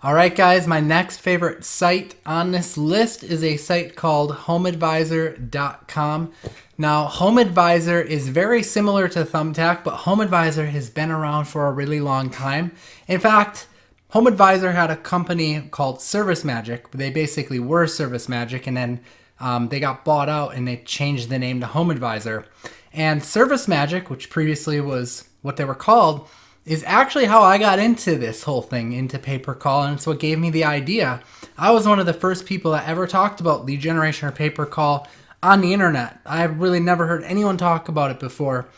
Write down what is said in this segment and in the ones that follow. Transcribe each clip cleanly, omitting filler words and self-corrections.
All right, guys, my next favorite site on this list is a site called HomeAdvisor.com. Now, HomeAdvisor is very similar to Thumbtack, but HomeAdvisor has been around for a really long time. In fact, HomeAdvisor had a company called ServiceMagic. They basically were ServiceMagic, and then they got bought out and they changed the name to HomeAdvisor. And ServiceMagic, which previously was what they were called, is actually how I got into this whole thing, into pay-per-call, and it's what gave me the idea. I was one of the first people that ever talked about lead generation or pay-per-call on the internet. I've really never heard anyone talk about it before.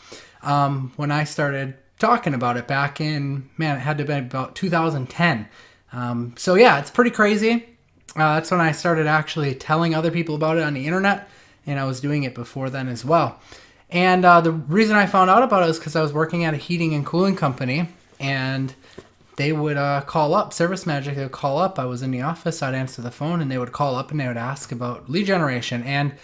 When I started talking about it back in, man, it had to be about 2010. So yeah, it's pretty crazy. That's when I started actually telling other people about it on the internet, and I was doing it before then as well. And the reason I found out about it was because I was working at a heating and cooling company, and they would call up, ServiceMagic, they would call up. I was in the office, I'd answer the phone, and they would call up and they would ask about lead generation. And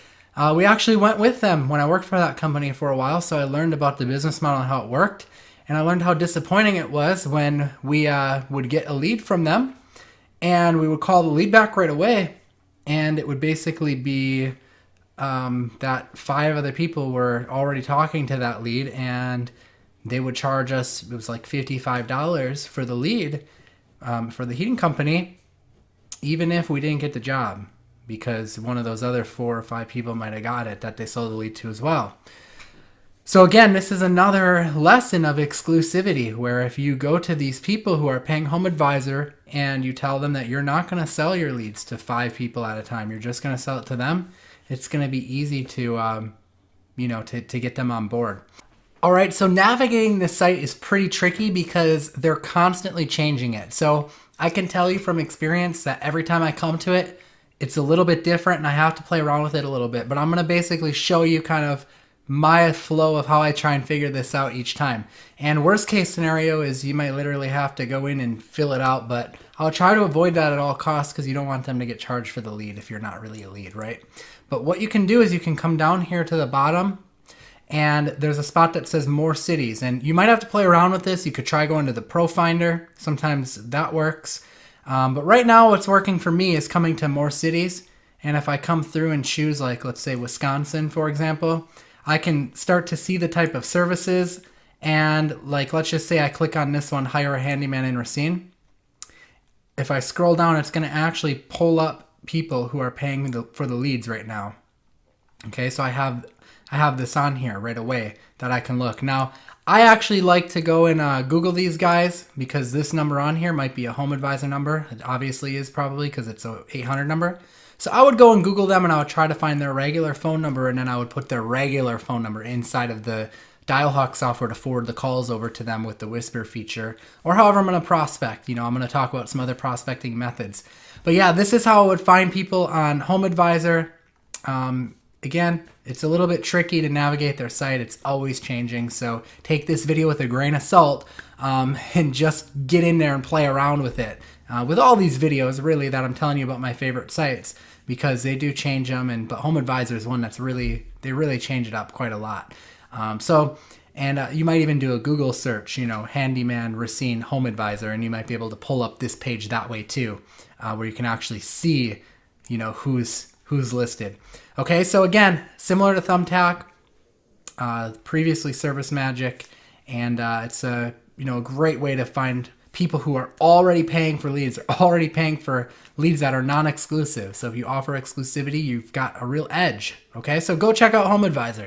we actually went with them when I worked for that company for a while, so I learned about the business model and how it worked. And I learned how disappointing it was when we would get a lead from them, and we would call the lead back right away, and it would basically be that 5 other people were already talking to that lead, and they would charge us, it was like $55 for the lead for the heating company, even if we didn't get the job, because one of those other 4 or 5 people might have got it that they sold the lead to as well. So again, this is another lesson of exclusivity, where if you go to these people who are paying HomeAdvisor and you tell them that you're not going to sell your leads to 5 people at a time, you're just going to sell it to them, it's going to be easy to, to get them on board. All right, so navigating this site is pretty tricky because they're constantly changing it. So I can tell you from experience that every time I come to it, it's a little bit different and I have to play around with it a little bit. But I'm going to basically show you kind of my flow of how I try and figure this out each time. And worst case scenario is you might literally have to go in and fill it out, but I'll try to avoid that at all costs because you don't want them to get charged for the lead if you're not really a lead, right? But what you can do is you can come down here to the bottom, and there's a spot that says more cities, and you might have to play around with this. You could try going to the Pro Finder. Sometimes that works. But right now what's working for me is coming to more cities. And if I come through and choose, like, let's say Wisconsin, for example, I can start to see the type of services. And like, let's just say I click on this one, hire a handyman in Racine. If I scroll down, it's going to actually pull up people who are paying for the leads right now. Okay, so I have this on here right away that I can look. Now, I actually like to go and Google these guys because this number on here might be a HomeAdvisor number. It obviously is, probably, because it's a 800 number. So I would go and Google them, and I would try to find their regular phone number, and then I would put their regular phone number inside of the Dialhawk software to forward the calls over to them with the whisper feature, or however I'm going to prospect. I'm going to talk about some other prospecting methods. But yeah, this is how I would find people on HomeAdvisor. Again, it's a little bit tricky to navigate their site. It's always changing. So take this video with a grain of salt and just get in there and play around with it. With all these videos, really, that I'm telling you about my favorite sites, because they do change them. But HomeAdvisor is one that's they really change it up quite a lot. You might even do a Google search, handyman Racine HomeAdvisor, and you might be able to pull up this page that way too, where you can actually see, who's listed. Okay, so again, similar to Thumbtack, previously ServiceMagic, and it's a great way to find people who are already paying for leads, or already paying for leads that are non-exclusive. So if you offer exclusivity, you've got a real edge. Okay, so go check out HomeAdvisor.